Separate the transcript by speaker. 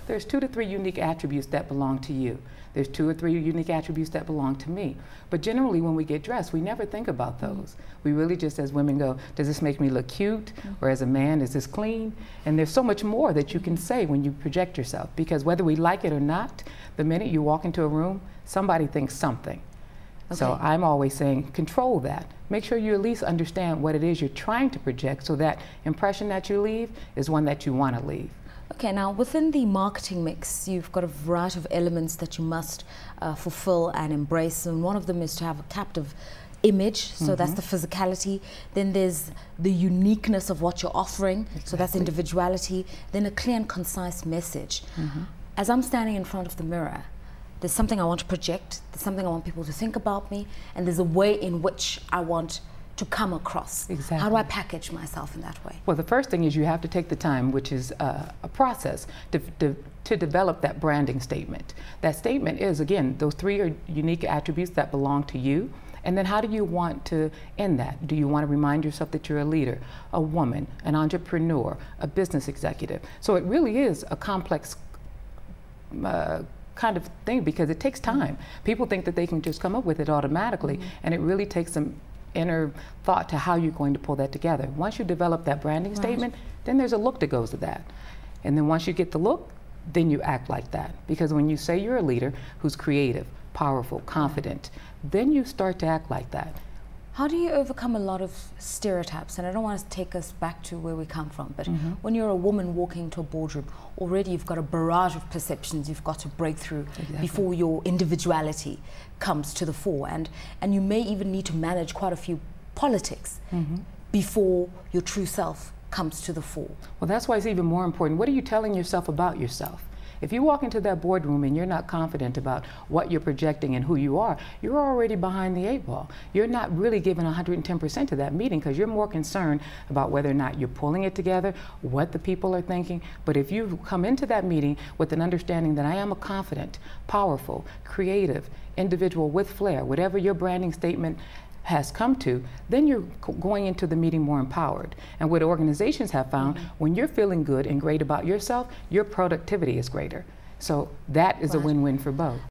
Speaker 1: there's 2 to 3 unique attributes that belong to you. There's 2 or 3 unique attributes that belong to me. But generally when we get dressed, we never think about those. We really just, as women, go, does this make me look cute? Or as a man, is this clean? And there's so much more that you can say when you project yourself, because whether we like it or not, the minute you walk into a room, somebody thinks something. Okay. So I'm always saying, control that. Make sure you at least understand what it is you're trying to project, so that impression that you leave is one that you want to leave.
Speaker 2: Okay, now within the marketing mix, you've got a variety of elements that you must fulfill and embrace, and one of them is to have a captive image, so that's the physicality. Then there's the uniqueness of what you're offering, so that's individuality. Then a clear and concise message. As I'm standing in front of the mirror, there's something I want to project, there's something I want people to think about me, and there's a way in which I want to come across.
Speaker 1: Exactly.
Speaker 2: How do I package myself in that way?
Speaker 1: Well, the first thing is you have to take the time, which is a process, to develop that branding statement. That statement is, again, those 3 are unique attributes that belong to you. And then how do you want to end that? Do you want to remind yourself that you're a leader, a woman, an entrepreneur, a business executive? So it really is a complex kind of thing, because it takes time. People think that they can just come up with it automatically, and it really takes some inner thought to how you're going to pull that together. Once you develop that branding statement, then there's a look that goes with that. And then once you get the look, then you act like that. Because when you say you're a leader who's creative, powerful, confident, then you start to act like that.
Speaker 2: How do you overcome a lot of stereotypes? And I don't want to take us back to where we come from, but when you're a woman walking into a boardroom, already you've got a barrage of perceptions you've got to break through before your individuality comes to the fore. And you may even need to manage quite a few politics before your true self comes to the fore.
Speaker 1: Well, that's why it's even more important. What are you telling yourself about yourself? If you walk into that boardroom and you're not confident about what you're projecting and who you are, you're already behind the 8 ball. You're not really giving 110% to that meeting, because you're more concerned about whether or not you're pulling it together, what the people are thinking. But if you come into that meeting with an understanding that I am a confident, powerful, creative individual with flair, whatever your branding statement has come to, then you're going into the meeting more empowered. And what organizations have found, when you're feeling good and great about yourself, your productivity is greater. So that is a win-win for both.